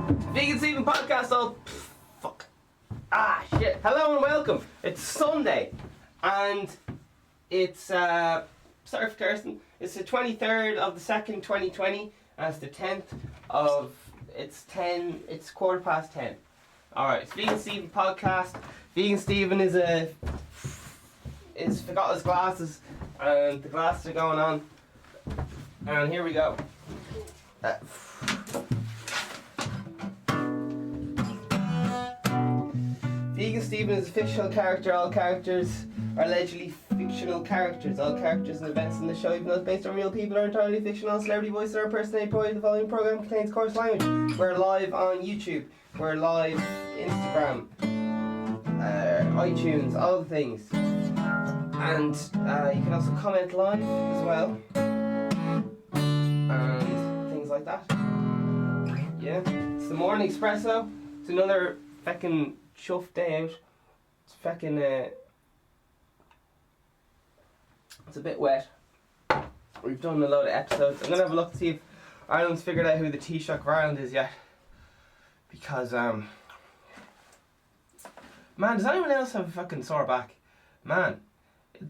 Vegan Stephen podcast. Oh, fuck. Ah, shit. Hello and welcome. It's Sunday, and it's sorry for Kirsten. It's the 23rd of the 2nd, 2020, and it's the 10th of. It's 10. It's 10:15. All right. It's Vegan Stephen podcast. Vegan Stephen is forgot his glasses, and the glasses are going on. And here we go. Vegan Stephen is a fictional character. All characters are allegedly fictional characters. All characters and events in the show, even though it's based on real people, are entirely fictional. Celebrity voices are impersonated. The following program contains coarse language. We're live on YouTube. We're live Instagram, iTunes, all the things. And you can also comment live as well. And things like that. Yeah. It's the morning espresso. It's another feckin' chuff day out. It's feckin' it's a bit wet. We've done a load of episodes. I'm gonna have a look to see if Ireland's figured out who the Taoiseach of Ireland is yet. Because man, does anyone else have a fucking sore back? Man,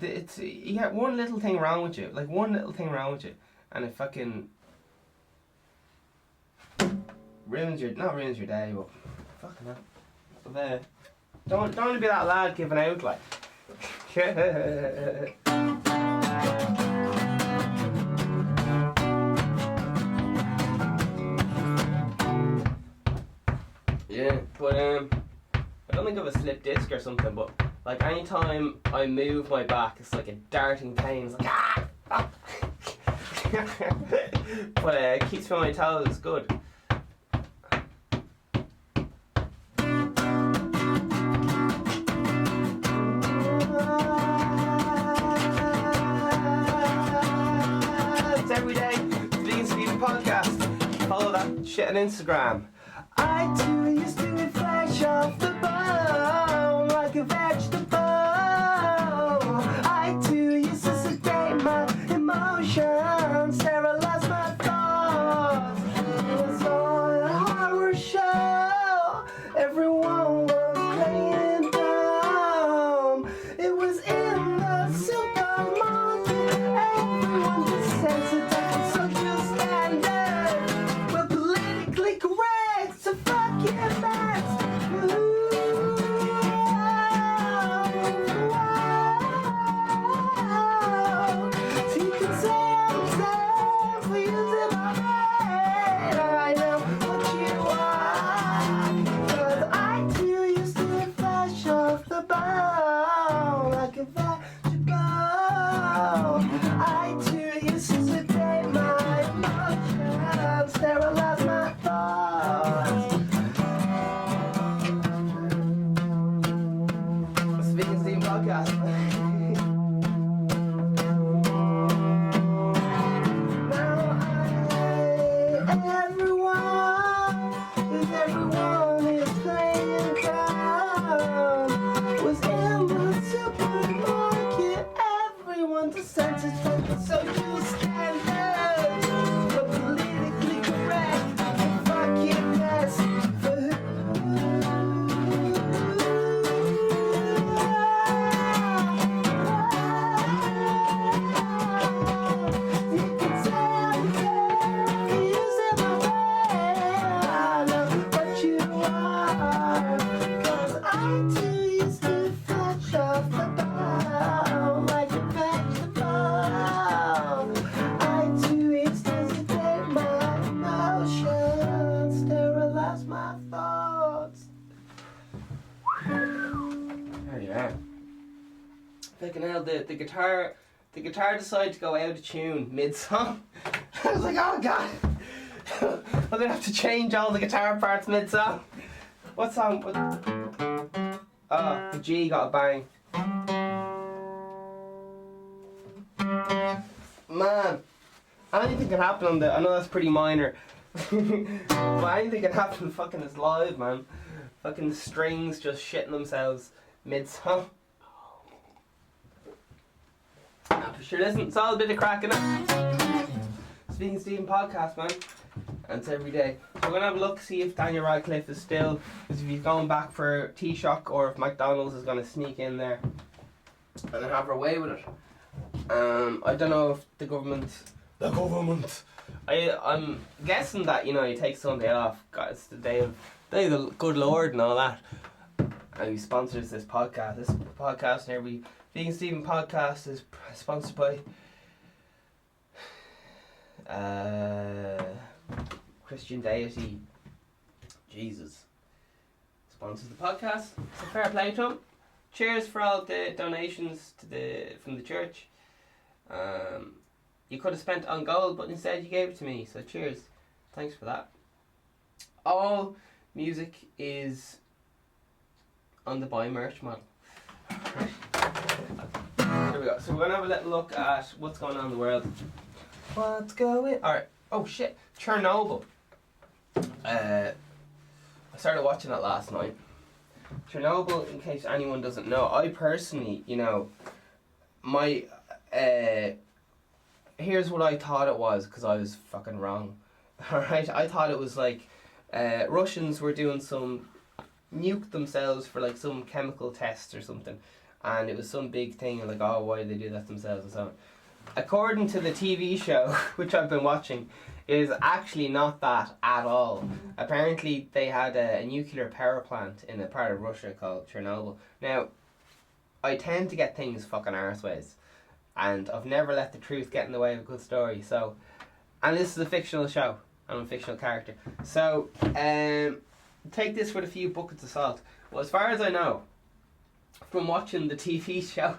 it's you get one little thing wrong with you, like one little thing wrong with you, and it fucking ruins your day, but fucking hell. But, don't want to be that lad giving out like. Yeah, but I don't think I have a slip disc or something, but like anytime I move my back, it's like a darting pain. It's like ah! But it keeps me on my toes. It's good. It's every day. Vegan Stephen podcast. Follow that shit on Instagram. I too used to be fresh off the bone like a vegetable. I too used to sedate my emotions, sterilize my thoughts. It was all a horror show. Everyone was playing dumb. It was in the supermarket. Everyone desensitized to social standards. We're politically correct. So fuck yeah, Max. So you can say I'm sad for using my brain. I know what you are. 'Cause I too used to be fresh off the bone like a vegetable. I too used to sedate my emotions, sterilize my thoughts. It's the Vegan Stephen podcast. Now everyone is playing dumb. Was in the supermarket. Everyone desensitized to social standards. But politically correct. Fuck it, best for who? You can say I'm dead, using my brain. I know what you are. 'Cause I too used to be fresh off the bone like a vegetable. I too used to sedate my emotions, sterilize my thoughts. There you are. Fucking hell, the guitar decided to go out of tune mid-song. I was like, oh god. I'm gonna have to change all the guitar parts mid-song. What song? Oh, the G got a bang. Man, anything can happen on the. I know that's pretty minor, but anything can happen. Fucking is live, man. Fucking the strings just shitting themselves mid-song. For sure, listen, it's all a bit of crack in it. It's Vegan Stephen podcast, man, and it's every day. we're going to have a look, see if Daniel Radcliffe is still, if he's going back for Taoiseach, or if McDonald's is going to sneak in there and have her way with it. I don't know if the government, I'm guessing that, you know, you take Sunday off, God, it's the day of the good Lord and all that, and he sponsors this podcast. This podcast and every Vegan Stephen podcast is sponsored by Christian Deity. Jesus sponsors the podcast. It's a fair play to him. Cheers for all the donations from the church. You could have spent on gold, but instead you gave it to me. So cheers. Thanks for that. All music is on the buy merch model. Here we go. So we're gonna have a little look at what's going on in the world. What's going? All right. Oh shit. Chernobyl. I started watching it last night. Chernobyl, in case anyone doesn't know, I personally, you know, my here's what I thought it was, because I was fucking wrong. Alright, I thought it was like Russians were doing some nuke themselves for like some chemical test or something, and it was some big thing, and like, oh, why did they do that themselves and so on. According to the TV show, which I've been watching, it is actually not that at all. Apparently they had a nuclear power plant in a part of Russia called Chernobyl. Now, I tend to get things fucking arseways, and I've never let the truth get in the way of a good story. So, and this is a fictional show. I'm a fictional character. So, take this with a few buckets of salt. Well, as far as I know, from watching the TV show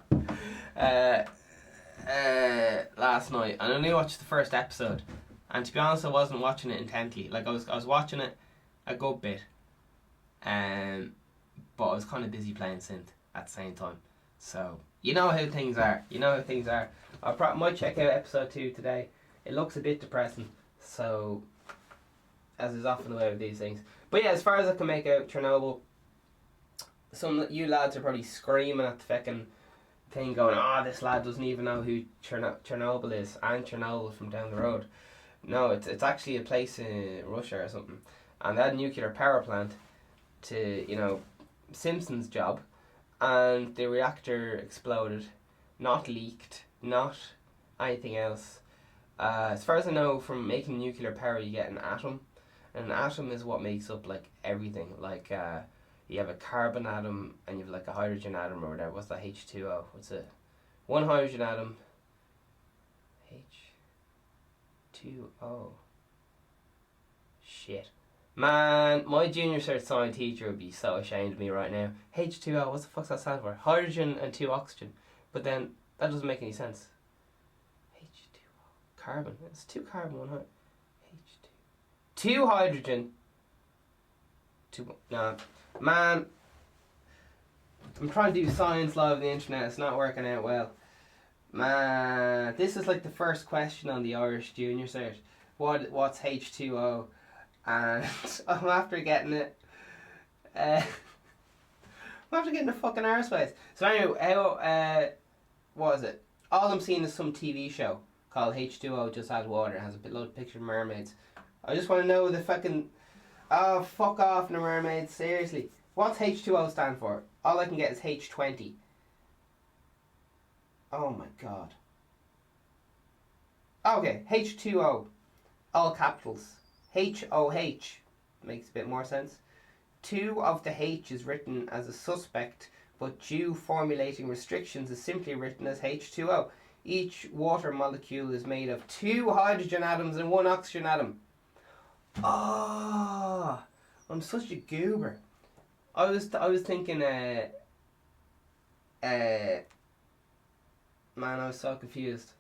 last night, and I only watched the first episode, and to be honest, I wasn't watching it intently. Like I was watching it a good bit, but I was kind of busy playing synth at the same time. So you know how things are. I might check out episode 2 today. It looks a bit depressing, so as is often the way with these things. But yeah, as far as I can make out, Chernobyl. Some of you lads are probably screaming at the fucking thing, going, "Oh, this lad doesn't even know who Chernobyl is," and Chernobyl from down the road. No, it's actually a place in Russia or something, and they had a nuclear power plant to, you know, Simpson's job, and the reactor exploded, not leaked, not anything else. As far as I know, from making nuclear power, you get an atom, and an atom is what makes up like everything. Like you have a carbon atom, and you have like a hydrogen atom or whatever. What's that? H2O. What's it? One hydrogen atom. H2O. Shit. Man, my junior cert science teacher would be so ashamed of me right now. H2O, what the fuck's that stand for? Hydrogen and 2 oxygen. But then, that doesn't make any sense. H2O. Carbon. It's 2 carbon, 1 hydrogen. H2. 2 hydrogen. 2... Nah. Man. I'm trying to do science live on the internet. It's not working out well. Man. This is like the first question on the Irish junior cert. What's H2O? And I'm after getting it. I'm after getting the fucking arseways. So anyway, how what is it? All I'm seeing is some TV show called H2O Just Add Water. It has a load of pictures of mermaids. I just want to know the fucking... Oh, fuck off, the mermaids. Seriously. What's H2O stand for? All I can get is H20. Oh my god. Okay, H2O. All capitals. H-O-H makes a bit more sense. 2 of the H is written as a suspect, but due formulating restrictions is simply written as H2O. Each water molecule is made of 2 hydrogen atoms and 1 oxygen atom. Ah, I'm such a goober. I was thinking man, I was so confused.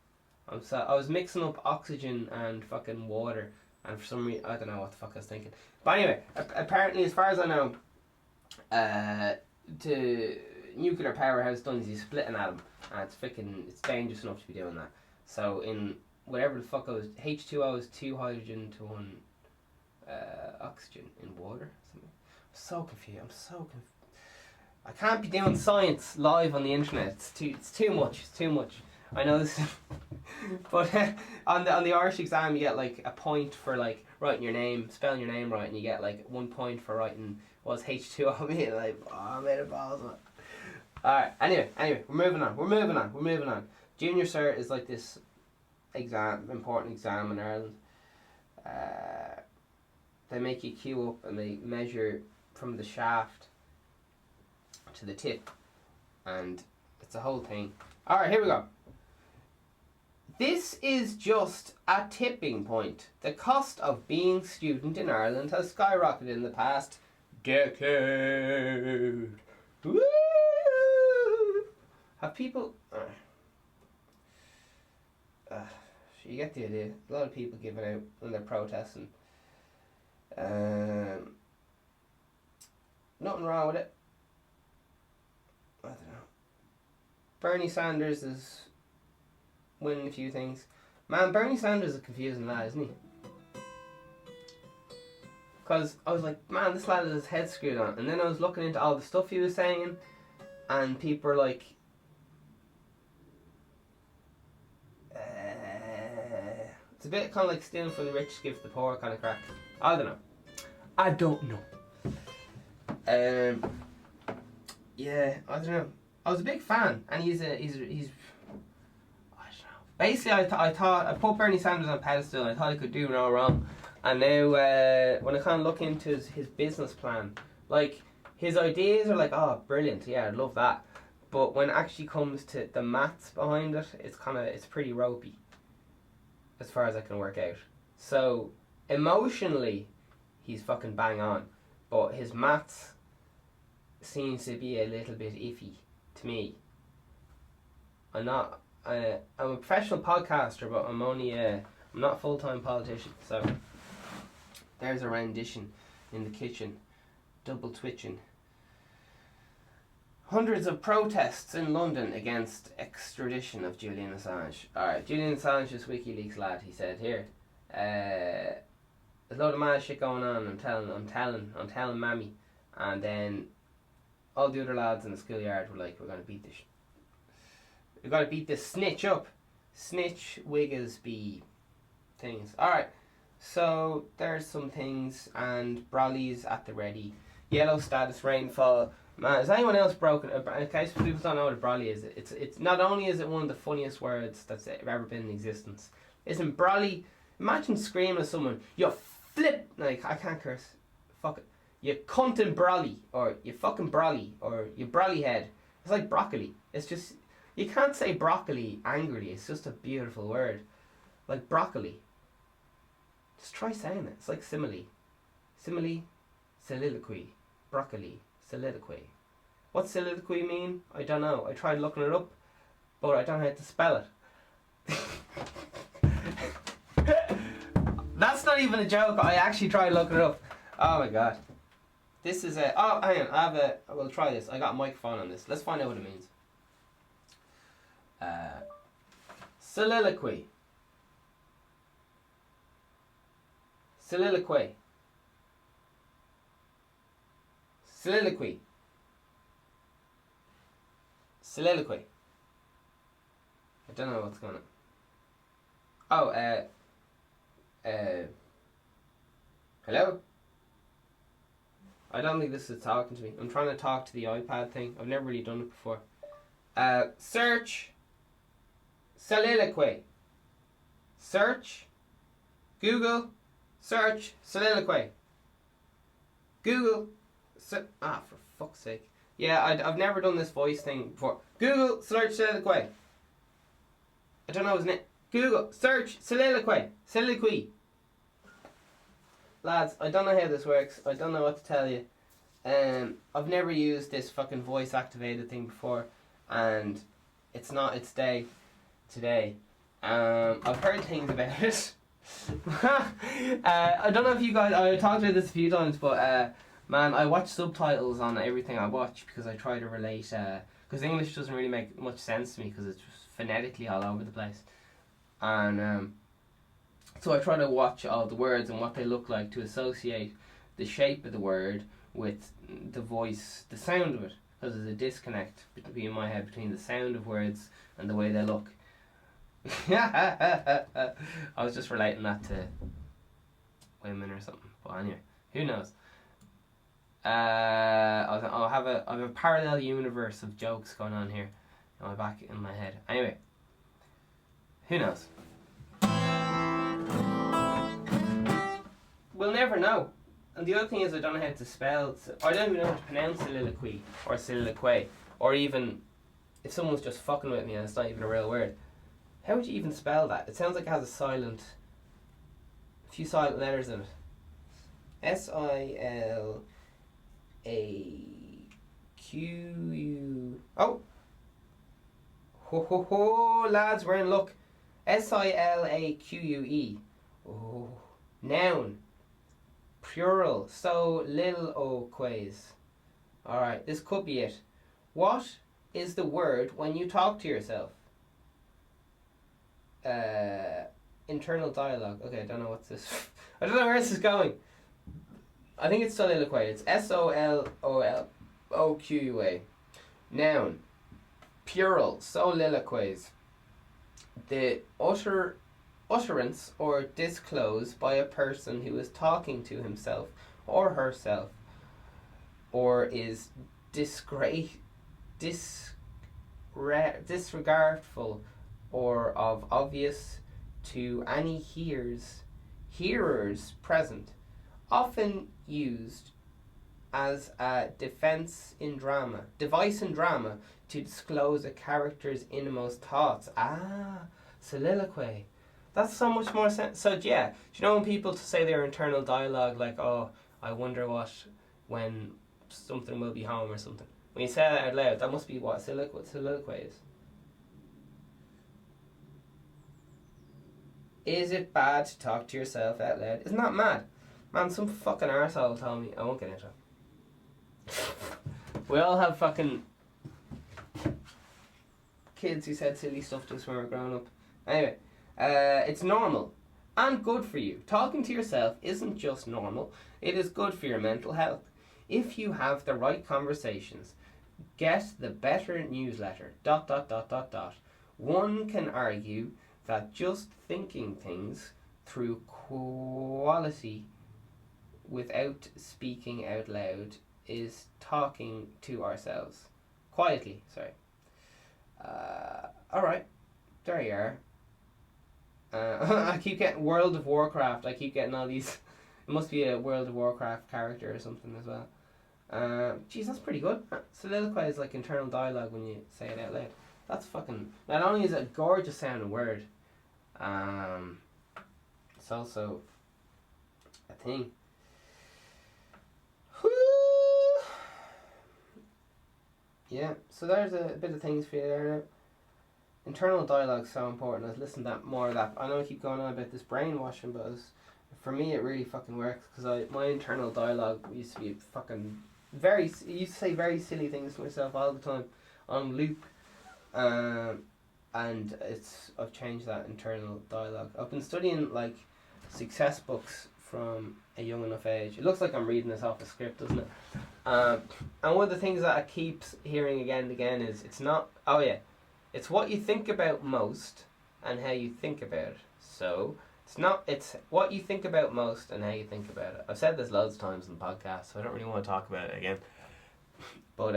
I was mixing up oxygen and fucking water. And for some reason, I don't know what the fuck I was thinking. But anyway, apparently, as far as I know, the nuclear power has done is you split an atom, and it's dangerous enough to be doing that. So in whatever the fuck it was, H2O is 2 hydrogen to 1 oxygen in water. Something. I'm so confused. I can't be doing science live on the internet. It's too much. I know this, but on the Irish exam you get like a point for like writing your name, spelling your name right, and you get like 1 point for writing what's H2O mean. Like, oh, I made a balls. Alright, anyway, we're moving on. Junior Cert is like this important exam in Ireland. They make you queue up and they measure from the shaft to the tip, and it's a whole thing. Alright, here we go. This is just a tipping point. The cost of being student in Ireland has skyrocketed in the past decade. Woo! Have people... you get the idea. A lot of people giving out when they're protesting. Nothing wrong with it. I don't know. Bernie Sanders is winning a few things. Man, Bernie Sanders is a confusing lad, isn't he? Because I was like, man, this lad has his head screwed on. And then I was looking into all the stuff he was saying, and people were like, it's a bit kind of like stealing from the rich, give to the poor kind of crack. I don't know. Yeah, I don't know. I was a big fan, and he's I don't know. Basically, I thought I put Bernie Sanders on a pedestal, and I thought he could do no wrong. And now, when I kind of look into his business plan, like his ideas are like, oh, brilliant, yeah, I love that. But when it actually comes to the maths behind it, it's pretty ropey, as far as I can work out. So emotionally, he's fucking bang on, but his maths seems to be a little bit iffy to me. I'm a professional podcaster, but I'm not a full-time politician. So there's a rendition in the kitchen, double twitching. Hundreds of protests in London against extradition of Julian Assange. Alright, Julian Assange is WikiLeaks lad, he said here. There's a load of mad shit going on, I'm telling mammy. And then all the other lads in the schoolyard were like, we're gonna beat this we gotta beat this snitch up. Snitch Wigglesby things. Alright, so there's some things, and Brolly's at the ready. Yellow status rainfall. Man, is anyone else broken? In case people don't know what a brolly is, it's not only is it one of the funniest words that's ever been in existence. Isn't brolly? Imagine screaming at someone, you flip, like, I can't curse, fuck it, you cuntin' brolly, or you fucking brolly, or you brolly head. It's like broccoli. It's just, you can't say broccoli angrily. It's just a beautiful word, like broccoli. Just try saying it. It's like simile, soliloquy, broccoli. Soliloquy. What's soliloquy mean? I don't know. I tried looking it up, but I don't know how to spell it. That's not even a joke. I actually tried looking it up. Oh my god. This is a... Oh, hang on. I will try this. I got a microphone on this. Let's find out what it means. Soliloquy. Soliloquy. Soliloquy. Soliloquy. I don't know what's going on. Oh, hello? I don't think this is talking to me. I'm trying to talk to the iPad thing. I've never really done it before. Search. Soliloquy. Search. Google. Search. Soliloquy. Google. For fuck's sake. Yeah, I've never done this voice thing before. Google, search soliloquy. I don't know his name. Google, search soliloquy. Soliloquy. Lads, I don't know how this works. I don't know what to tell you. I've never used this fucking voice activated thing before, and it's not its day today. I've heard things about it. I don't know if you guys, I talked about this a few times, but man, I watch subtitles on everything I watch because I try to relate, because English doesn't really make much sense to me because it's just phonetically all over the place. And so I try to watch all the words and what they look like to associate the shape of the word with the voice, the sound of it, because there's a disconnect between my head between the sound of words and the way they look. I was just relating that to women or something. But anyway, who knows? I'll have a parallel universe of jokes going on here in my head. Anyway, who knows? We'll never know. And the other thing is, I don't know how to spell. I don't even know how to pronounce soliloquy or soliloquy, or even if someone's just fucking with me and it's not even a real word. How would you even spell that? It sounds like it has a few silent letters in it. S-I-L-A-Q-U... Oh! Ho ho ho, lads, we're in luck. S-I-L-A-Q-U-E. Oh. Noun. Plural. Soliloquies. Alright, this could be it. What is the word when you talk to yourself? Internal dialogue. Okay, I don't know what's this. I don't know where this is going. I think it's soliloquy. It's S-O-L-O-L-O-Q-U-A. Noun. Plural. Soliloquies. The utterance or disclose by a person who is talking to himself or herself, or is disregardful or of obvious to any hearers present, often used as a device in drama to disclose a character's innermost thoughts. Soliloquy. That's so much more sense. So yeah, do you know when people say their internal dialogue, like, oh, I wonder when something will be home or something. When you say that out loud, that must be what soliloquy is. Is it bad to talk to yourself out loud? Isn't that mad? Man, some fucking arsehole told me. I won't get into it. We all have fucking kids who said silly stuff to us when we were growing up. Anyway, it's normal and good for you. Talking to yourself isn't just normal, it is good for your mental health. If you have the right conversations, get the better newsletter, ... One can argue that just thinking things through quality without speaking out loud is talking to ourselves. Quietly, sorry. Alright, there you are. I keep getting World of Warcraft. I keep getting all these. It must be a World of Warcraft character or something as well. Geez, that's pretty good. Soliloquy is like internal dialogue when you say it out loud. That's fucking. Not only is it a gorgeous sounding word, it's also a thing. Woo! Yeah, so there's a bit of things for you there now. Internal dialogue is so important. I've listened to more of that. I know I keep going on about this brainwashing, but for me it really fucking works, because my internal dialogue used to be fucking used to say very silly things to myself all the time on loop, and I've changed that internal dialogue. I've been studying like success books from a young enough age. It looks like I'm reading this off a script, doesn't it? And one of the things that I keep hearing again and again is it's what you think about most and how you think about it. So it's what you think about most and how you think about it. I've said this loads of times in the podcast, so I don't really want to talk about it again. But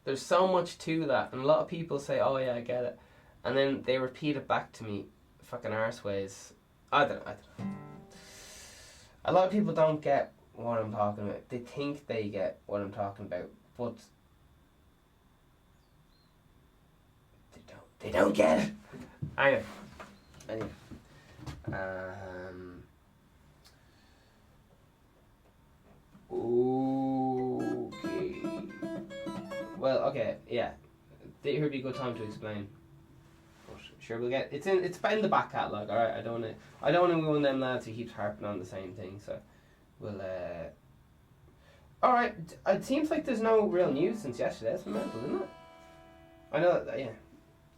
there's so much to that, and a lot of people say, oh yeah, I get it, and then they repeat it back to me fucking arseways. I don't know. A lot of people don't get what I'm talking about. They think they get what I'm talking about, but they don't get it. Anyway. Okay. Well, okay, yeah. Here would be a good time to explain. But sure, we'll get it's in the back catalogue. All right. I don't want to be one of them lads who keeps harping on the same thing. So we'll. All right. It seems like there's no real news since yesterday. That's mental, isn't it? I know that. Yeah.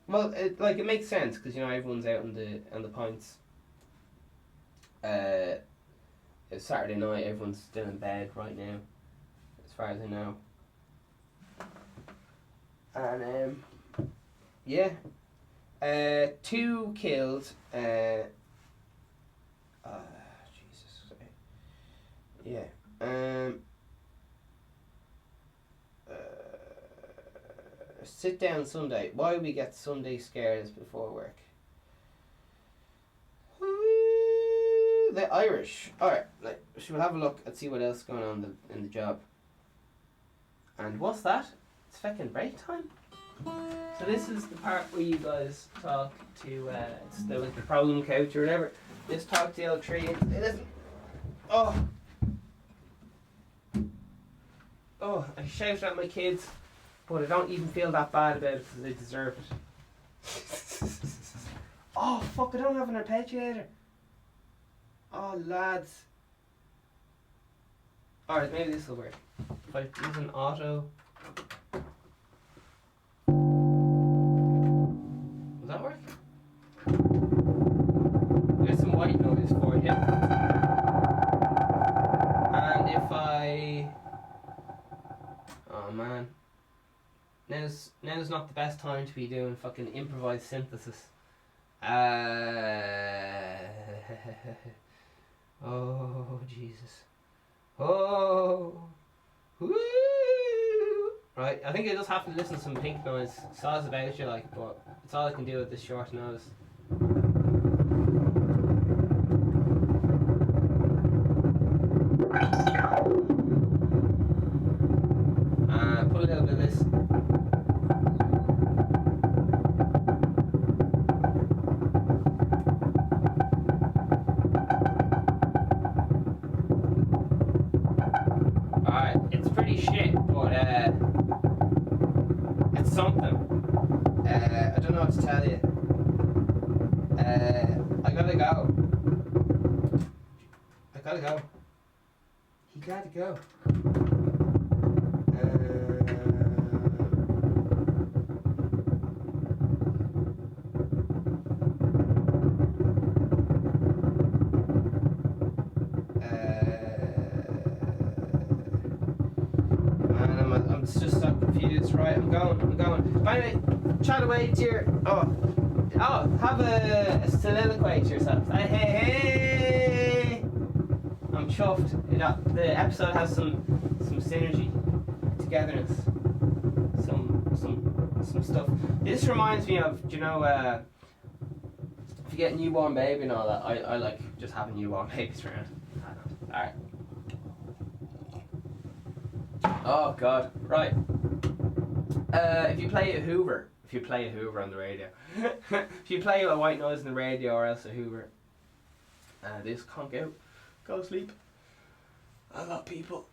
Well, it makes sense because everyone's out on the pints. It's Saturday night. Everyone's still in bed right now, as far as I know. And yeah, 2 killed. Jesus. Yeah. Sit down Sunday. Why we get Sunday scares before work? The Irish. Alright, should we have a look and see what else is going on in the job? And what's that? It's fucking break time? So this is the part where you guys talk to, it's the problem coach or whatever. Just talk to the old tree and say, listen. Oh, I shout at my kids, but I don't even feel that bad about it because they deserve it. Oh fuck, I don't have an arpeggiator. Oh lads. Alright, maybe this will work. If I use an auto. Will that work? There's some white noise for you. And if I... Oh man. Now's not the best time to be doing fucking improvised synthesis. Oh Jesus. Oh. Woo. Right, I think I just have to listen to some pink noise. Saws about you like, but it's all I can do with this short notice. Put a little bit of this. Alright, it's pretty shit, but it's something. I don't know what to tell you. I gotta go. He gotta go. I'm just so confused. Right, I'm going. By the way, chat away to your... Oh, have a soliloquy to yourself. Hey! I'm chuffed. The episode has some synergy, togetherness, some stuff. This reminds me of, do you know, if you get a newborn baby and all that, I like just having newborn babies around. Alright. Oh god, right. If you play a Hoover on the radio, if you play a white noise on the radio or else a Hoover, this can't go to sleep. A lot of people,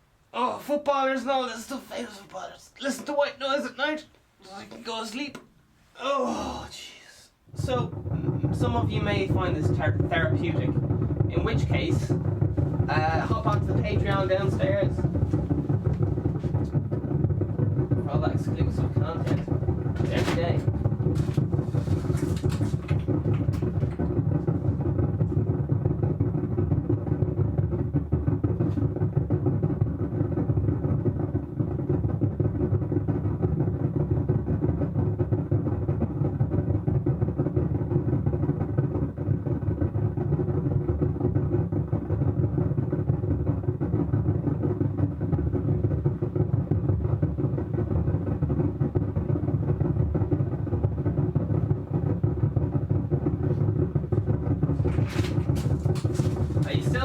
footballers and all this stuff, famous footballers, listen to white noise at night so I can go to sleep. Oh jeez. So, some of you may find this therapeutic, in which case, hop onto the Patreon downstairs. All that exclusive content every day.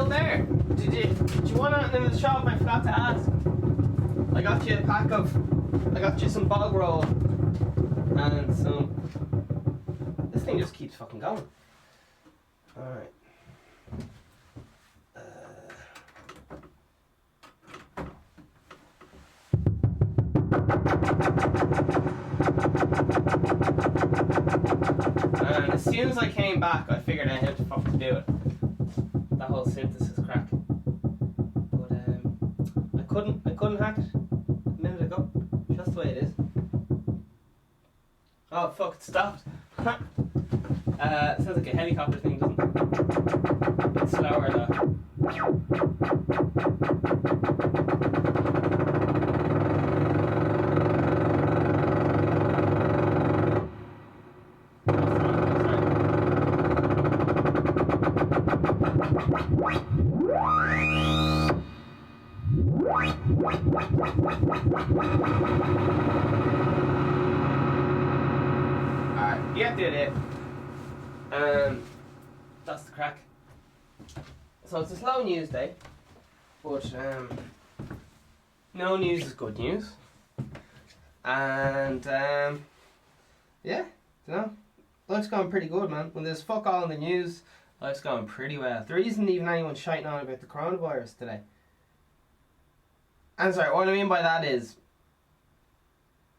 There. Did you want anything in the shop? I forgot to ask. I got you some bog roll and some. This thing just keeps fucking going. Alright. And as soon as I came back, I figured out how to fucking do it. That whole synthesis crack. But I couldn't hack it a minute ago. Just the way it is. Oh fuck, it stopped. Sounds like a helicopter thing, doesn't it? It's slower though. Alright, you have to do it. That's the crack. So it's a slow news day, but no news is good news. And yeah, you know, life's going pretty good, man. When there's fuck all in the news, life's going pretty well. There isn't even anyone shiting on about the coronavirus today. And sorry, what I mean by that is,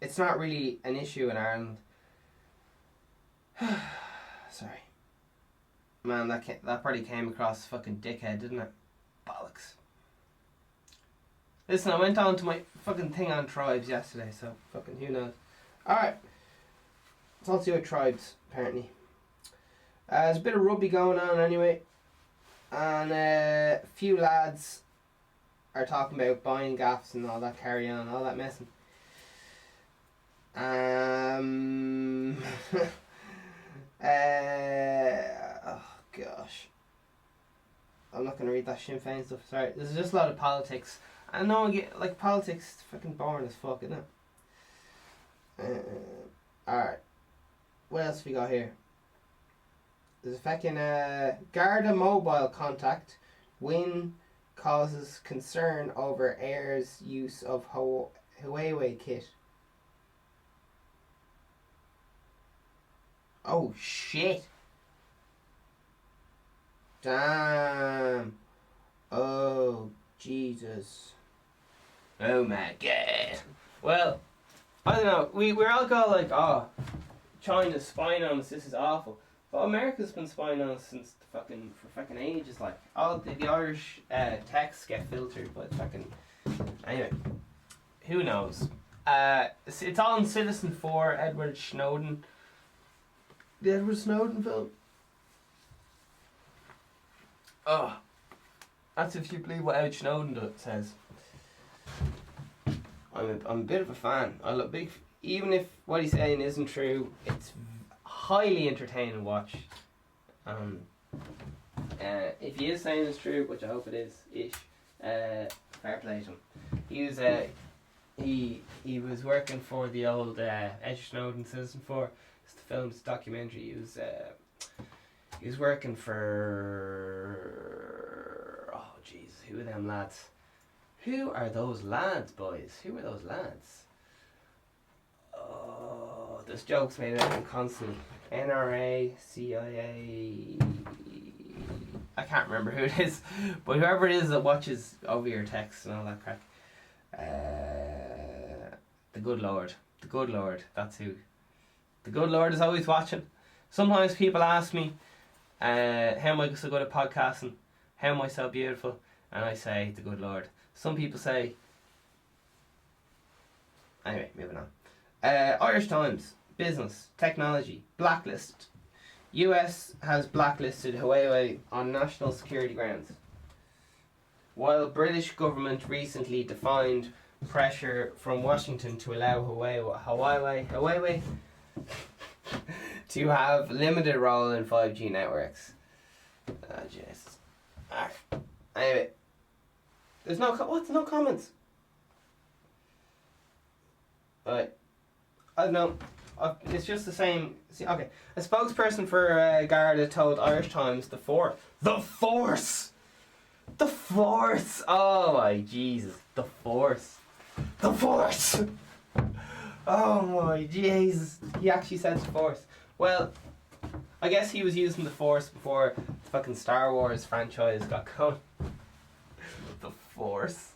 it's not really an issue in Ireland. Sorry. Man, that probably came across fucking dickhead, didn't it? Bollocks. Listen, I went on to my fucking thing on tribes yesterday, so fucking who knows. Alright. It's all to do with tribes, apparently. There's a bit of rugby going on anyway. And a few lads are talking about buying gaffs and all that carry on, all that messing. Oh gosh. I'm not gonna read that Sinn Féin stuff, sorry. There's just a lot of politics. I know like politics is fucking boring as fuck, isn't it? Alright. What else have we got here? There's a fucking Garda mobile contact. Win causes concern over Air's use of Huawei kit. Oh shit. Damn. Oh Jesus. Oh my god. Well, I don't know. We're all going like, oh, China's spying on us, this is awful. But America's been spying on us since for fucking ages. Like, all the Irish texts get filtered by fucking. Anyway, who knows? It's all in Citizen 4, Edward Snowden. The Edward Snowden film. Oh, that's if you believe what Edward Snowden says. I'm a bit of a fan. I look big, even if what he's saying isn't true. It's highly entertaining to watch. If he is saying it's true, which I hope it is, fair play to him. He was working for the old Edward Snowden Citizen 4. It's the film's documentary. He was working for, oh jeez, who are them lads? Who are those lads, boys? Who are those lads? Oh, there's jokes made about them constantly. NRA, CIA. I can't remember who it is, but whoever it is that watches over your texts and all that crap. The good Lord. The good Lord. That's who. The good Lord is always watching. Sometimes people ask me, how am I so good at podcasting? How am I so beautiful? And I say, the good Lord. Some people say... Anyway, moving on. Irish Times, business, technology, blacklist. US has blacklisted Huawei on national security grounds. While British government recently defined pressure from Washington to allow Huawei to have limited role in 5G networks. Oh, Jesus. Anyway, there's no comments. Right. I don't know. It's just the same. See, okay. A spokesperson for Garda told Irish Times the Force. Oh my Jesus. The Force. Oh my Jesus. He actually said the Force. Well, I guess he was using the Force before the fucking Star Wars franchise got going. The Force.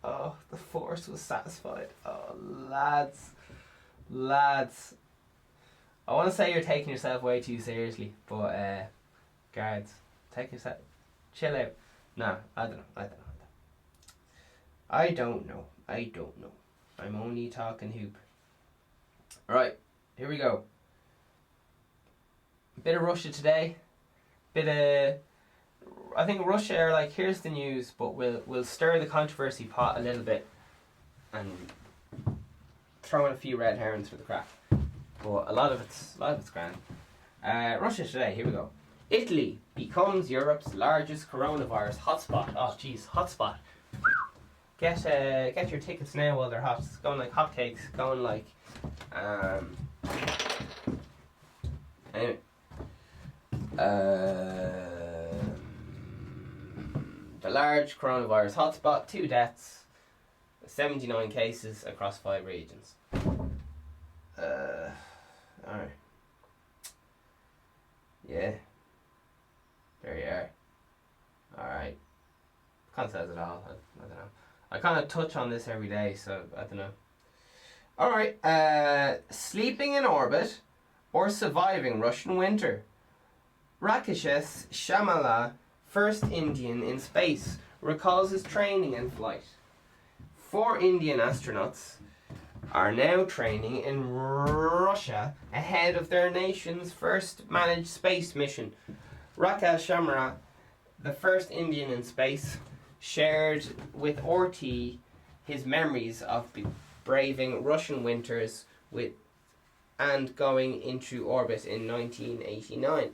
Oh, the Force was satisfied. Oh, lads. I want to say you're taking yourself way too seriously, but guards, take yourself, chill out. No, I don't know. I'm only talking hoop. Right, here we go. Bit of Russia today. I think Russia are like, here's the news, but we'll stir the controversy pot a little bit and throw in a few red herrings for the crack. But a lot of it's grand. Russia today, here we go. Italy becomes Europe's largest coronavirus hotspot. Oh jeez, hotspot. Get your tickets now while they're hot. It's going like hotcakes. Going like anyway. The large coronavirus hotspot, 2 deaths, 79 cases across 5 regions. Alright. Yeah. There you are. Alright. Can't say it all. I don't know. I kind of touch on this every day, so I don't know. Alright. Sleeping in orbit or surviving Russian winter. Rakesh Shamala, first Indian in space, recalls his training and flight. 4 Indian astronauts are now training in Russia ahead of their nation's first managed space mission. Rakesh Shamala, the first Indian in space, shared with RT his memories of braving Russian winters and going into orbit in 1989.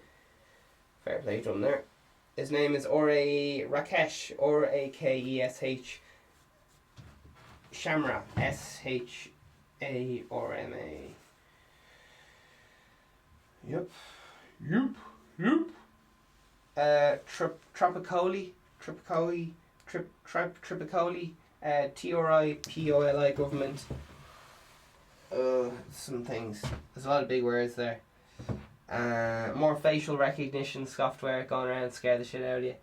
Fair play to him there. His name is Rakesh, Rakesh Shamra, Shamra. Yep. Tropicoli, TRIPOLI government. Some things. There's a lot of big words there. More facial recognition software going around to scare the shit out of you.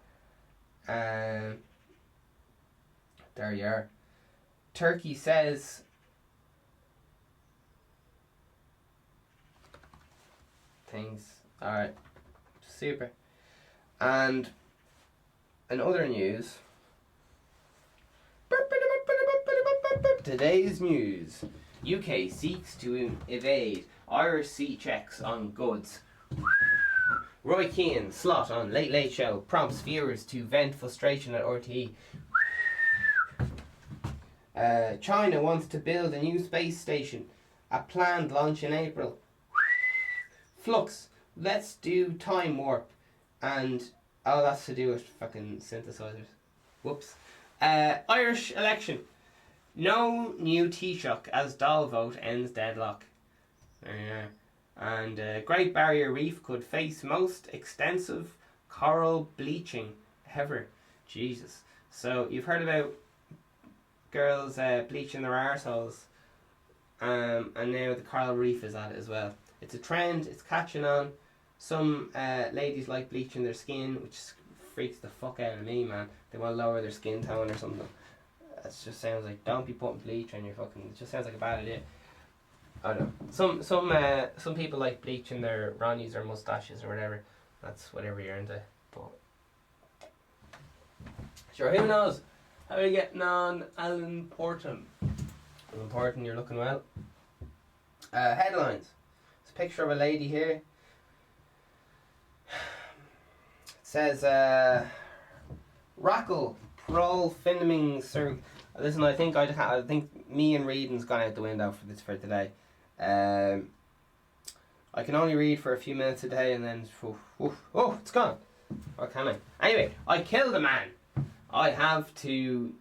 There you are. Turkey says things. Alright. Super. And in other news, today's news. UK seeks to evade Irish sea checks on goods. Roy Keane slot on Late Late Show prompts viewers to vent frustration at RTE. China wants to build a new space station. A planned launch in April. Flux, let's do time warp. And that's to do with fucking synthesizers. Whoops. Irish election. No new Taoiseach as Dáil vote ends deadlock. There you are. And Great Barrier Reef could face most extensive coral bleaching ever. Jesus. So you've heard about girls bleaching their arseholes. And now the coral reef is at it as well. It's a trend, it's catching on. Some ladies like bleaching their skin, which freaks the fuck out of me, man. They want to lower their skin tone or something. It just sounds like, don't be putting bleach on your fucking... It just sounds like a bad idea. I don't know. Some people like bleaching their Ronnies or mustaches or whatever. That's whatever you're into. But sure, who knows? How are you getting on, Alan Porton? Alan Porton, you're looking well. Headlines. There's a picture of a lady here. It says, Rackle Prol Finming Sir. Listen, I think me and reading's gone out the window for today. I can only read for a few minutes a day and then it's gone. What can I? Anyway, I killed a man. I have to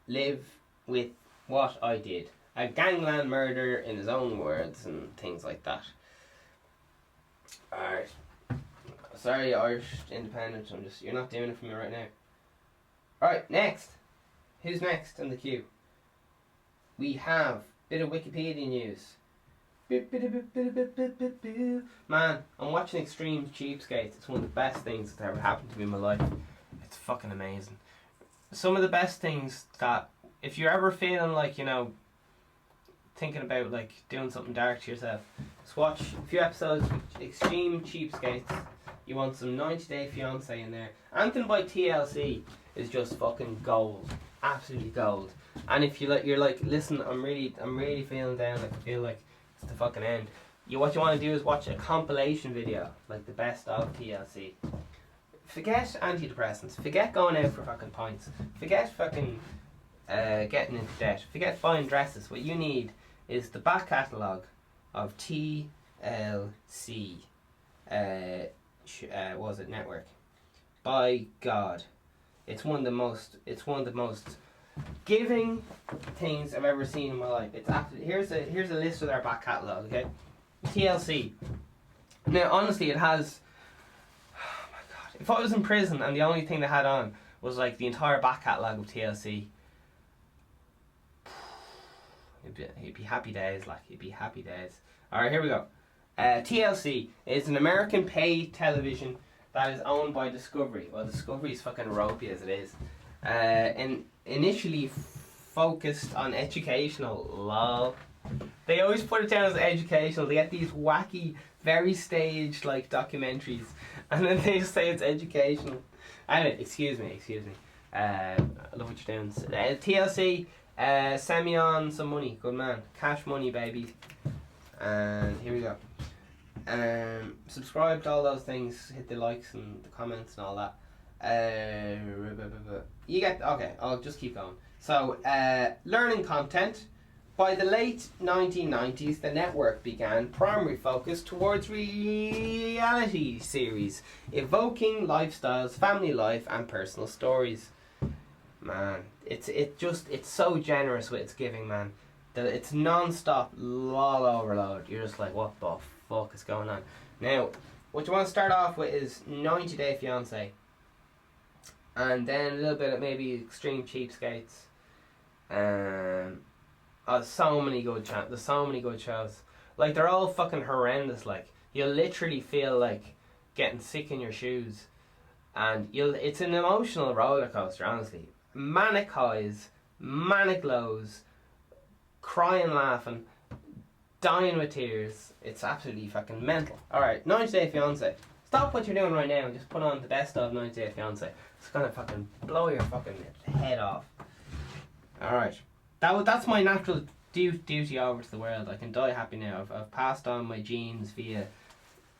live with what I did. A gangland murder in his own words and things like that. Alright. Sorry, Irish Independent. You're not doing it for me right now. Alright, next. Who's next in the queue? We have a bit of Wikipedia news. Man, I'm watching Extreme Cheapskates. It's one of the best things that's ever happened to me in my life. It's fucking amazing. Some of the best things that, if you're ever feeling like, thinking about like doing something dark to yourself, just watch a few episodes of Extreme Cheapskates. You want some 90 Day Fiancé in there. Anything by TLC is just fucking gold. Absolutely gold. And if you're like, listen, I'm really feeling down, like I feel like it's the fucking end. What you want to do is watch a compilation video, like the best of TLC. Forget antidepressants. Forget going out for fucking pints. Forget fucking getting into debt. Forget buying dresses. What you need is the back catalogue of TLC. Was it network? By God, it's one of the most giving things I've ever seen in my life. It's absolutely, here's a list of their back catalogue, okay? TLC. Now, honestly, it has, oh my god, if I was in prison and the only thing they had on was like the entire back catalogue of TLC, it'd be happy days, like, it'd be happy days. Alright, here we go. TLC is an American pay television that is owned by Discovery. Well, Discovery is fucking ropey as it is. And initially focused on educational, lol. They always put it down as educational. They get these wacky, very staged like documentaries, and then they just say it's educational. Anyway, excuse me. I love what you're doing. TLC, send me on some money, good man. Cash money, baby. And here we go. Subscribe to all those things. Hit the likes and the comments and all that. You get, okay, I'll just keep going. So, learning content. By the late 1990s, the network began primary focus towards reality series, evoking lifestyles, family life, and personal stories. Man, it's so generous with its giving, man. It's non-stop lol overload. You're just like, what the fuck is going on? Now, what you want to start off with is 90 Day Fiancé. And then a little bit of maybe Extreme Cheapskates. There's so many good shows. Like, they're all fucking horrendous. Like, you'll literally feel like getting sick in your shoes. And it's an emotional roller coaster, honestly. Manic highs, manic lows, crying, laughing, dying with tears. It's absolutely fucking mental. Alright, 90 Day Fiancé. Stop what you're doing right now and just put on the best of 90 Day Fiancé. It's gonna fucking blow your fucking head off. Alright. That's my natural duty over to the world. I can die happy now. I've passed on my genes via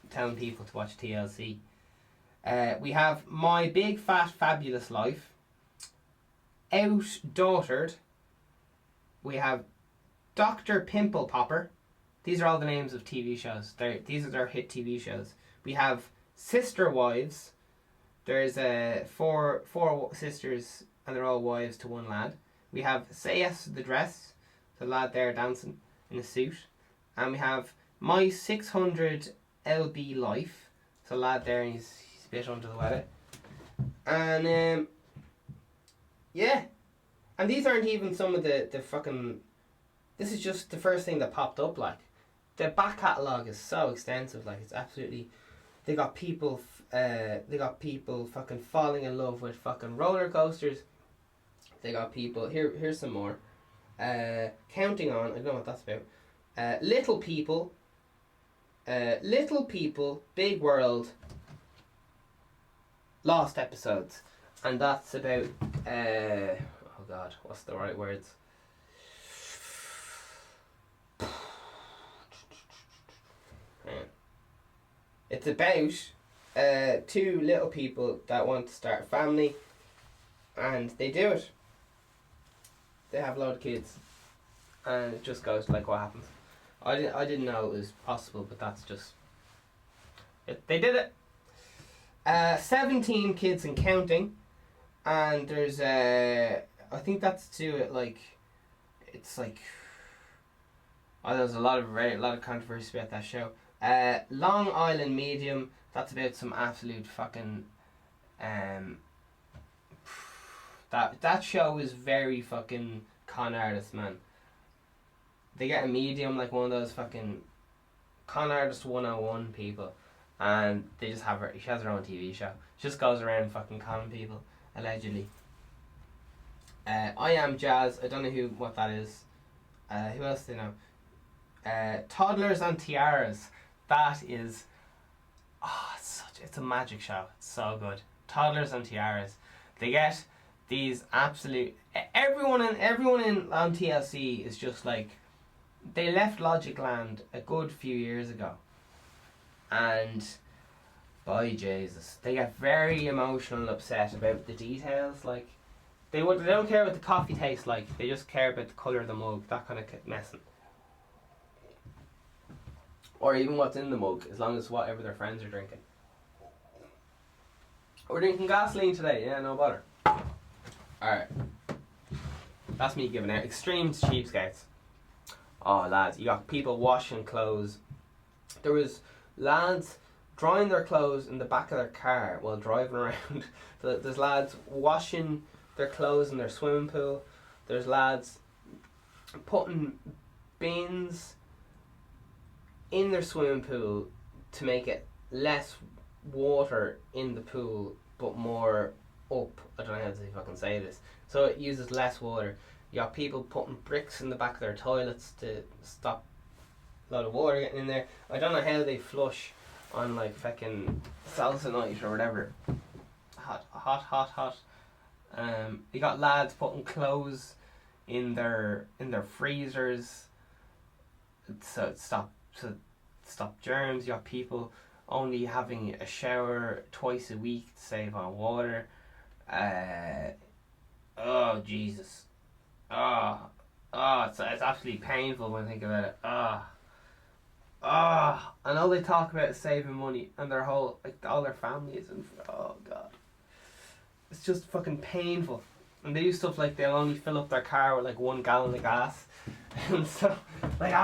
telling people to watch TLC. We have My Big Fat Fabulous Life. Outdaughtered. We have Dr. Pimple Popper. These are all the names of TV shows. These are their hit TV shows. We have Sister Wives. There's four sisters and they're all wives to one lad. We have Say Yes to the Dress, the lad there dancing in a suit. And we have My 600 LB Life, it's a lad there and he's a bit under the weather. And yeah. And these aren't even some of the fucking, this is just the first thing that popped up. Like, the back catalogue is so extensive, like, it's absolutely, they got people fucking falling in love with fucking roller coasters. They got people, here's some more. Counting On, I don't know what that's about. Little People, Big World, Lost Episodes. And that's about, oh god, what's the right words? It's about two little people that want to start a family, and they do it. They have a lot of kids, and it just goes like, what happens? I didn't know it was possible, but that's just it. They did it. 17 kids and counting, and there's I think that's to it, like, it's like, oh, there's a lot of controversy about that show. Long Island Medium, that's about some absolute fucking that show is very fucking con artist, man. They get a medium, like one of those fucking con artist 101 people, and they just have her, she has her own TV show. She just goes around fucking conning people, allegedly. I Am Jazz, I don't know what that is. Who else do you know? Toddlers and Tiaras. That is, it's a magic show. It's so good. Toddlers and Tiaras. They get these absolute, everyone on TLC is just like, they left Logic Land a good few years ago, and by Jesus, they get very emotional and upset about the details. Like, they don't care what the coffee tastes like. They just care about the colour of the mug. That kind of messing. Or even what's in the mug, as long as whatever their friends are drinking. We're drinking gasoline today, yeah, no bother. Alright. That's me giving out. Extreme cheapskates. Oh, lads, you got people washing clothes. There was lads drying their clothes in the back of their car while driving around. There's lads washing their clothes in their swimming pool. There's lads putting bins in their swimming pool to make it less water in the pool but more up. I don't know how to fucking say this. So it uses less water. You got people putting bricks in the back of their toilets to stop a lot of water getting in there. I don't know how they flush on like fucking salsa night or whatever. Hot. You got lads putting clothes in their freezers to stop germs. You got people only having a shower twice a week to save on water. Oh Jesus. It's absolutely painful when I think about it. And all they talk about is saving money, and their whole, like, all their families, and oh god, it's just fucking painful. And they do stuff like they'll only fill up their car with like 1 gallon of gas, and so like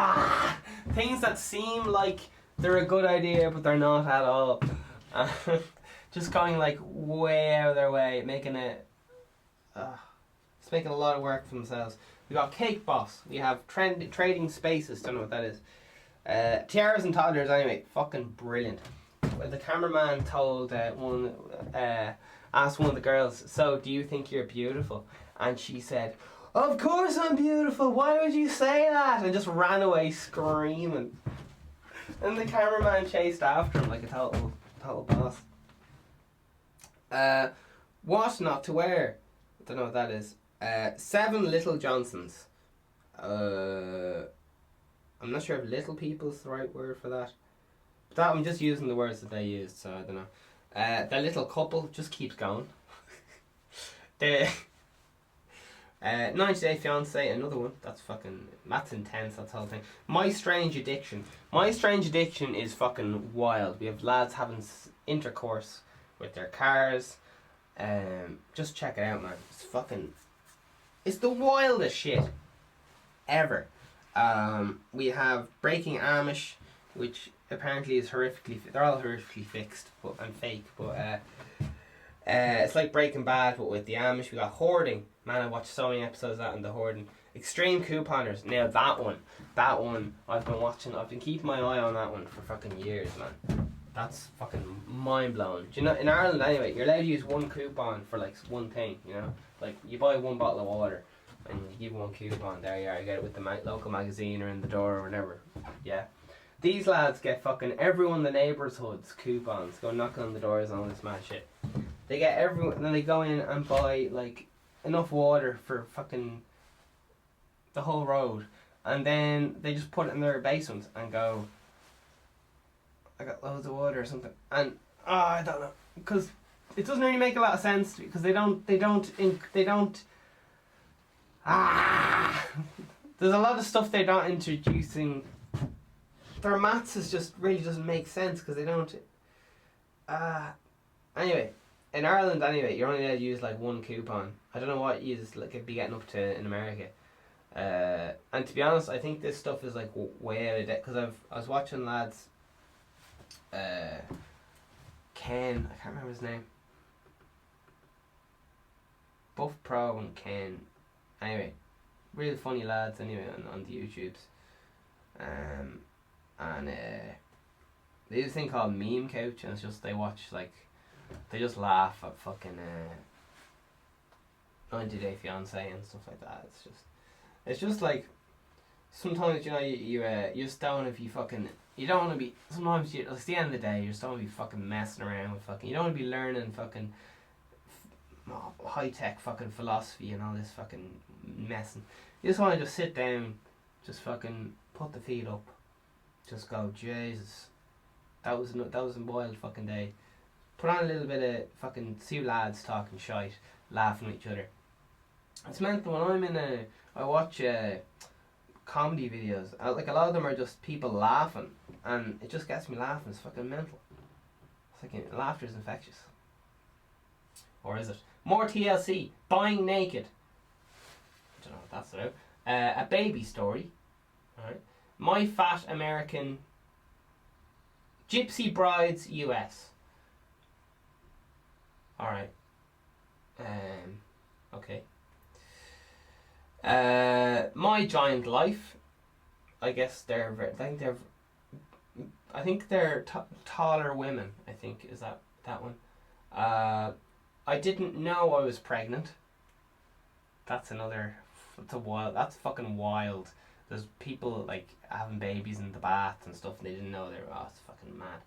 things that seem like they're a good idea but they're not at all. Just going like way out of their way, making it. It's making a lot of work for themselves. We got Cake Boss. We have Trading Spaces. Don't know what that is. Tiaras and Toddlers. Anyway, fucking brilliant. The cameraman told asked one of the girls, "So, do you think you're beautiful?" And she said, "Of course I'm beautiful. Why would you say that?" And just ran away screaming. And the cameraman chased after him like a total boss. What not to wear? I don't know what that is. 7 Little Johnsons. I'm not sure if little people's the right word for that. But I'm just using the words that they used, so I don't know. The Little Couple just keeps going. The 90 Day Fiancé, another one. That's intense, that whole thing. My Strange Addiction. My Strange Addiction is fucking wild. We have lads having intercourse with their cars. Just check it out, man. It's the wildest shit ever. We have Breaking Amish, which apparently is horrifically. They're all horrifically fixed and fake, but it's like Breaking Bad, but with the Amish. We got Hoarding. Man, I watched so many episodes of that and the Hoarding. Extreme Couponers. Now that one, I've been keeping my eye on that one for fucking years, man. That's fucking mind blowing. Do you know, in Ireland anyway, you're allowed to use 1 coupon for like one thing, you know? Like, you buy 1 bottle of water and you give 1 coupon, there you are, you get it with the local magazine or in the door or whatever. Yeah. These lads get fucking everyone in the neighbourhood's coupons, go knocking on the doors and all this mad shit. They get everyone, and then they go in and buy like enough water for fucking the whole road, and then they just put it in their basement and go, I got loads of water or something, and I don't know, because it doesn't really make a lot of sense because they don't there's a lot of stuff they're not introducing. Their maths is just really doesn't make sense because they don't. Anyway, in Ireland anyway, you're only allowed to use like 1 coupon. I don't know what you could be getting up to in America. And to be honest, I think this stuff is like way out of date because I was watching lads. Ken, I can't remember his name. Buff Pro and Ken. Anyway, really funny lads anyway on the YouTubes. And they do this thing called Meme Couch, and it's just they just laugh at fucking 90 Day Fiancé and stuff like that. It's just like sometimes, you know, you just don't want to be fucking. You don't want to be. Sometimes it's the end of the day. You just don't want to be fucking messing around with fucking. You don't want to be learning fucking high tech fucking philosophy and all this fucking messing. You just want to just sit down, just fucking put the feet up, just go, Jesus, that was a wild fucking day. Put on a little bit of fucking 2 lads talking shite, laughing at each other. It's mental when I watch comedy videos. Like a lot of them are just people laughing, and it just gets me laughing. It's fucking mental. It's like laughter is infectious. Or is it? More TLC. Buying Naked. I don't know what That's about. A baby story. Alright. My Fat American Gypsy Brides US. Alright. Okay. My Giant Life. I guess I think they're taller women. I think is that one. I didn't know I was pregnant. That's another. That's fucking wild. There's people like having babies in the bath and stuff, and they didn't know they were. Oh, it's fucking mad.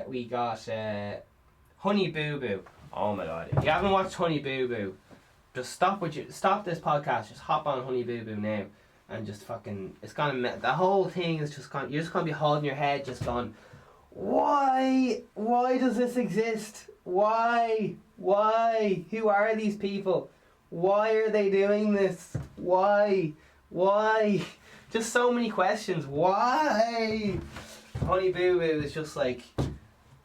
We got Honey Boo Boo. Oh my god! If you haven't watched Honey Boo Boo, just stop this podcast. Just hop on Honey Boo Boo now, and just fucking. It's gonna. The whole thing is just gonna. You're just gonna be holding your head, just going. Why? Why does this exist? Why? Why? Who are these people? Why are they doing this? Why? Why? Just so many questions. Why? Honey Boo Boo is just like,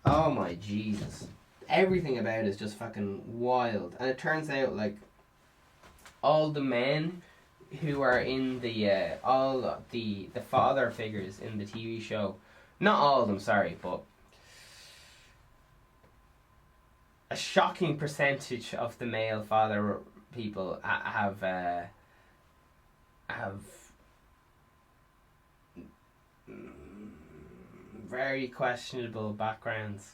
oh my Jesus. Everything about it is just fucking wild. And it turns out like all the men who are in all the father figures in the TV show, not all of them, sorry, but a shocking percentage of the male father people have very questionable backgrounds.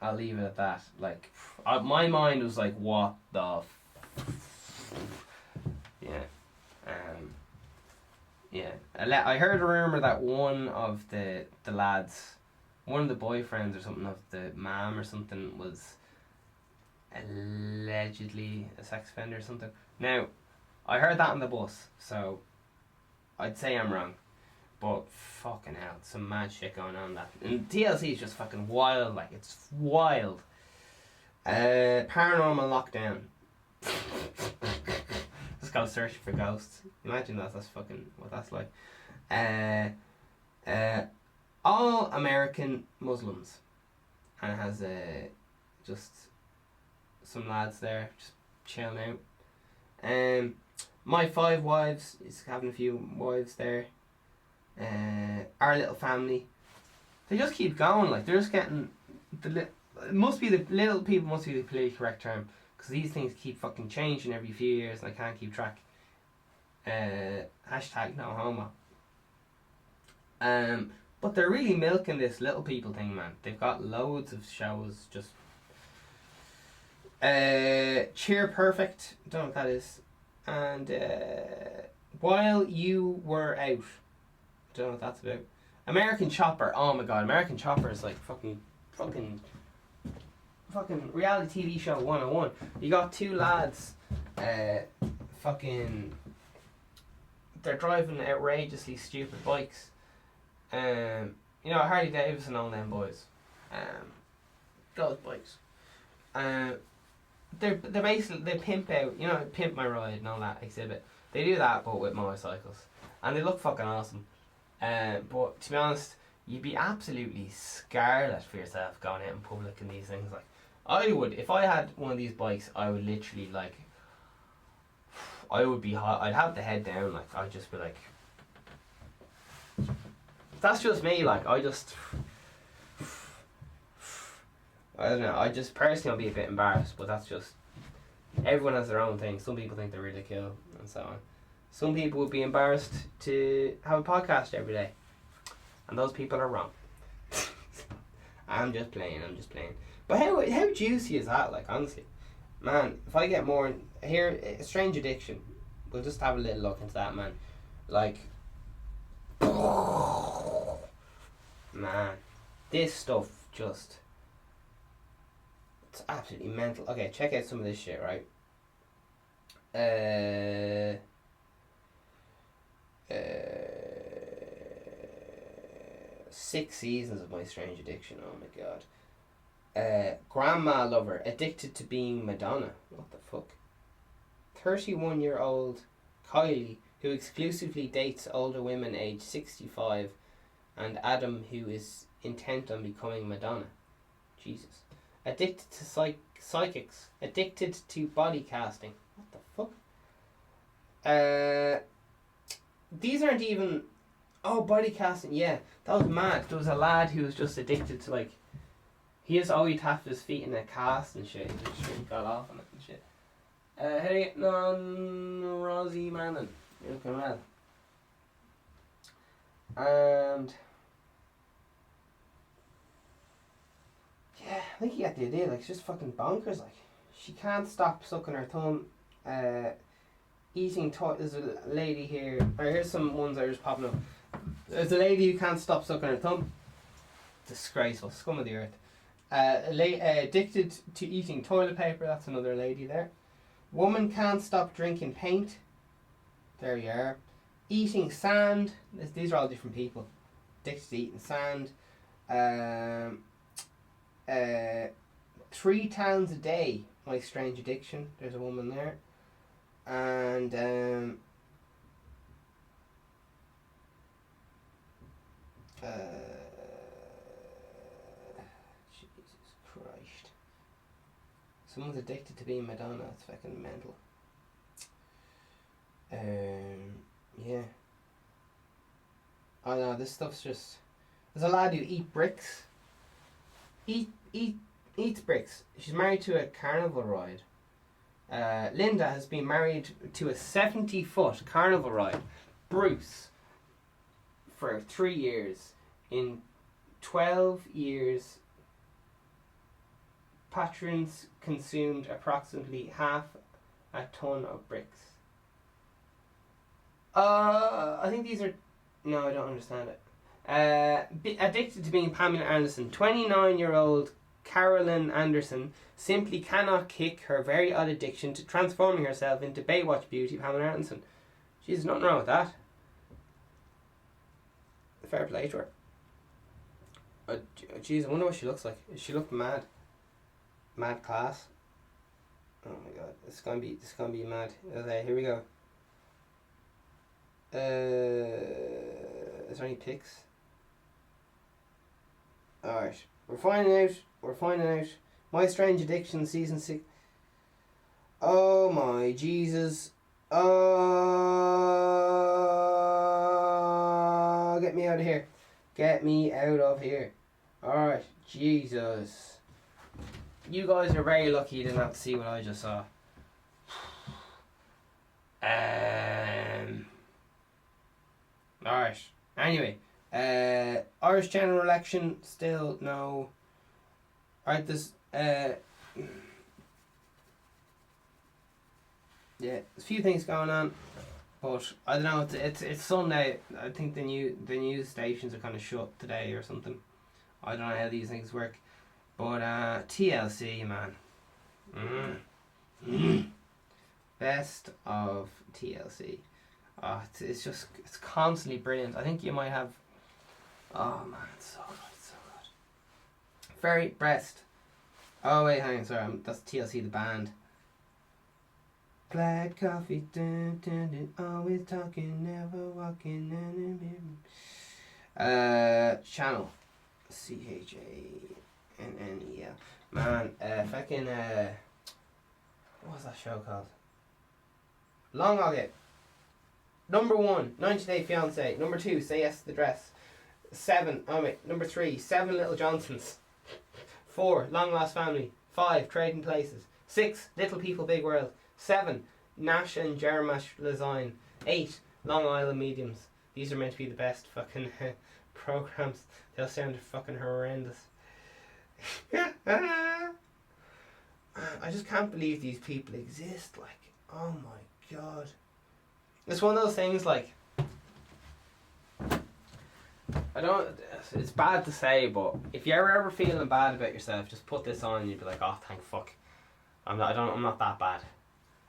I'll leave it at that. Like, my mind was like, what the yeah. Yeah. I heard a rumour that one of the lads, one of the boyfriends or something of the mom or something, was allegedly a sex offender or something. Now, I heard that on the bus, so I'd say I'm wrong. But fucking hell, some mad shit going on that. And TLC is just fucking wild, like, it's wild. Paranormal Lockdown. Just go searching for ghosts. Imagine that's fucking what that's like. All American Muslims. And it has just some lads there just chilling out. My Five Wives is having a few wives there. Our Little Family. They just keep going, like they're just getting it must be the little people must be the politically correct term, because these things keep fucking changing every few years and I can't keep track. Hashtag no homo. But they're really milking this little people thing, man. They've got loads of shows just. Cheer Perfect, don't know what that is. And While You Were Out, don't know what that's about. American Chopper, oh my god, American Chopper is like fucking reality TV show 101. You got two lads, they're driving outrageously stupid bikes. You know, Harley Davidson and all them boys. Those bikes. They're basically, they pimp out, you know, Pimp My Ride and all that exhibit. They do that but with motorcycles. And they look fucking awesome. But to be honest, you'd be absolutely scarlet for yourself going out in public in these things. Like, I would, if I had one of these bikes, I would literally like, I'd have the head down, like, I'd just be like, that's just me, like, I don't know, I just personally I'll be a bit embarrassed, but that's just, everyone has their own thing. Some people think they're really cool and so on. Some people would be embarrassed to have a podcast every day, and those people are wrong. I'm just playing. But how juicy is that? Like, honestly, man, if I get more here, Strange Addiction, we'll just have a little look into that, man. Like, man, this stuff just, it's absolutely mental. Okay, check out some of this shit, right? 6 seasons of My Strange Addiction. Oh my god. Grandma lover addicted to being Madonna. What the fuck? 31-year-old Kylie, who exclusively dates older women aged 65, and Adam, who is intent on becoming Madonna. Jesus. Addicted to psychics. Addicted to body casting. What the fuck? These aren't even... Oh, body casting, yeah. That was mad. There was a lad who was just addicted to, like... He just always tapped his feet in a cast and shit. He just got off on it and shit. How are you getting on, Rosie Manning? You're looking well. And... Yeah, I think you get the idea. Like, she's just fucking bonkers, like. She can't stop sucking her thumb. Eating there's a lady here. Right, here's some ones that are just popping up. There's a lady who can't stop sucking her thumb. Disgraceful. Scum of the earth. Addicted to eating toilet paper. That's another lady there. Woman can't stop drinking paint. There you are. Eating sand. These are all different people. Addicted to eating sand. 3 towns a day. My strange addiction. There's a woman there. And Jesus Christ. Someone's addicted to being Madonna. It's fucking mental. Yeah. Oh no, this stuff's just... There's a lad who eats bricks. Eats bricks. She's married to a carnival ride. Linda has been married to a 70-foot carnival ride, Bruce, for 3 years. In 12 years, patrons consumed approximately half a ton of bricks. I think these are... No, I don't understand it. Addicted to being Pamela Anderson. 29-year-old Carolyn Anderson simply cannot kick her very odd addiction to transforming herself into Baywatch beauty Pamela Anderson. She's nothing wrong with that. Fair play to her. Jeez, I wonder what she looks like. She looked mad. Mad class. Oh my god, this is gonna be mad. Okay, here we go. Is there any pics? Alright, we're finding out. My Strange Addiction season 6. Oh my Jesus. Oh, get me out of here. Get me out of here. Alright, Jesus. You guys are very lucky you didn't have to see what I just saw. Alright. Anyway. Irish general election, still no. Alright, there's yeah, there's a few things going on, but I don't know. It's Sunday. I think the news stations are kind of shut today or something. I don't know how these things work, but TLC, man, best of TLC. It's constantly brilliant. I think you might have. Oh man, it's so good, so good. Very breast. Oh wait, hang on, sorry, that's TLC the band. Black coffee, dun, dun, dun, always talking, never walking. Channel CHANNEL. Man, fucking what was that show called? Long August. Number 1, 90 Day Fiance. Number 2, Say Yes to the Dress. 7, number 3, 7 Little Johnsons. 4, Long Lost Family. 5, Trading Places. 6, Little People Big World. 7, Nash and Jeremiah Lazine. 8, Long Island Mediums. These are meant to be the best fucking programs. They'll sound fucking horrendous. I just can't believe these people exist. Like, oh my god. It's one of those things, like, it's bad to say, but if you're ever feeling bad about yourself, just put this on and you'd be like, oh, thank fuck. I'm not that bad.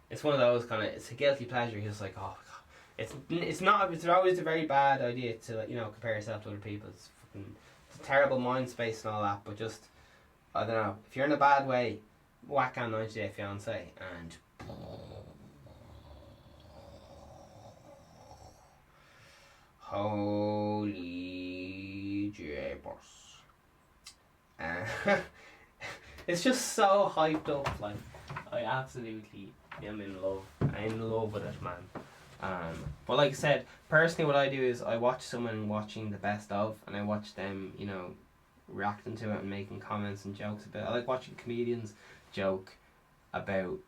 It's one of those kind of, it's a guilty pleasure. You're just like, oh god. It's always a very bad idea to, like, compare yourself to other people. It's a terrible mind space and all that, but just, I don't know, if you're in a bad way, whack on 90 Day Fiance and holy jeepers. It's just so hyped up. Like, I absolutely am in love. I'm in love with it, man. But like I said, personally, what I do is I watch someone watching the best of, and I watch them, you know, reacting to it and making comments and jokes about it. I like watching comedians joke about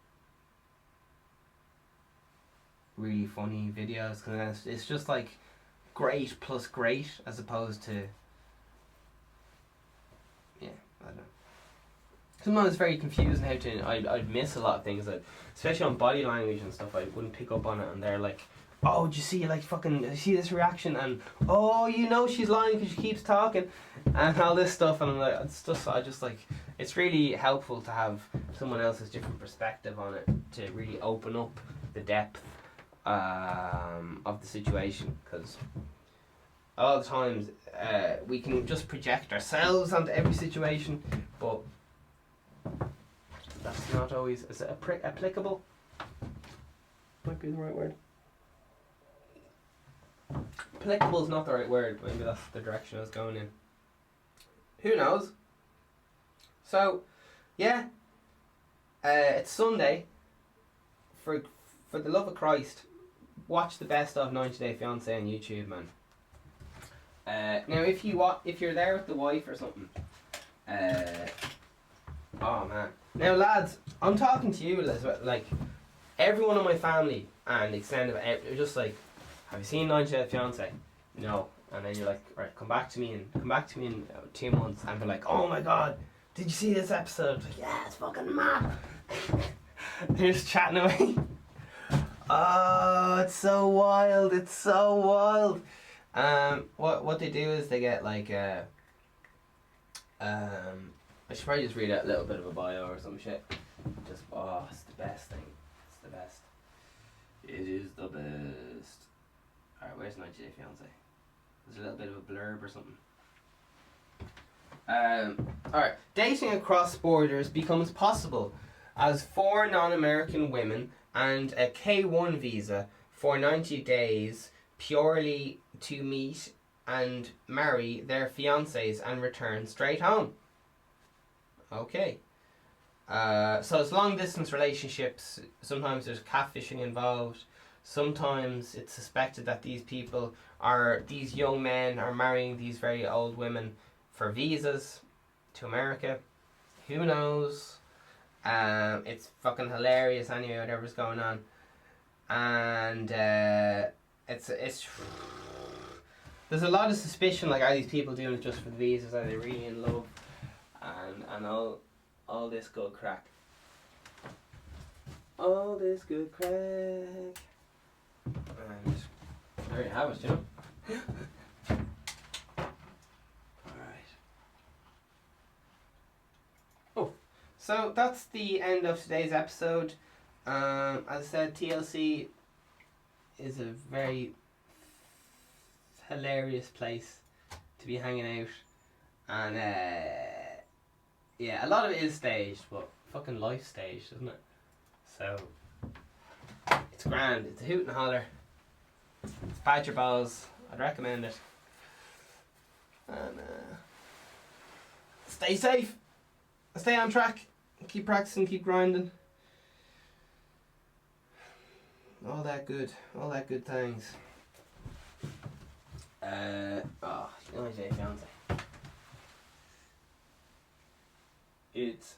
really funny videos, because it's just like great plus great, as opposed to, yeah, I don't know. Sometimes it's very confusing how to, I'd miss a lot of things, that, especially on body language and stuff. I wouldn't pick up on it, and they're like, oh, did you see, like, fucking, you see this reaction, and oh, you know she's lying because she keeps talking, and all this stuff. And I'm like, it's just, I just like, it's really helpful to have someone else's different perspective on it, to really open up the depth of the situation, because a lot of times we can just project ourselves onto every situation, but that's not always, is it applicable? Might be the right word. Applicable is not the right word, but maybe that's the direction I was going in. Who knows? So, yeah, it's Sunday. For the love of Christ, watch the best of 90 Day Fiancé on YouTube, man. Now, if you're there with the wife or something, oh man. Now, lads, I'm talking to you, like, everyone in my family and extended, just like, have you seen 90 Day Fiancé? No. And then you're like, right, come back to me in 2 months, and be like, oh my god, did you see this episode? Like, yeah, it's fucking mad. They're just chatting away. Oh, it's so wild. It's so wild. What they do is they get like I should probably just read out a little bit of a bio or some shit. Just, oh, it's the best thing. It's the best. It is the best. Alright, where's 90 Day Fiancé? There's a little bit of a blurb or something. Alright. Dating across borders becomes possible as 4 non-American women and a K1 visa for 90 days purely to meet and marry their fiancés and return straight home. Okay. So it's long distance relationships. Sometimes there's catfishing involved. Sometimes it's suspected that these young men are marrying these very old women for visas to America. Who knows? It's fucking hilarious anyway, whatever's going on. And it's there's a lot of suspicion, like, are these people doing it just for the visas? Are they really in love? And all this good crack. All this good crack. And there you have it, you know. Alright. Oh, so that's the end of today's episode. As I said, TLC is a very hilarious place to be hanging out. And yeah, a lot of it is staged, but fucking life staged, isn't it? So it's grand. It's a hoot and holler. It's badger balls. I'd recommend it. And stay safe. Stay on track. Keep practicing. Keep grinding. All that good things. Oh, 90 Day Fiancé. It's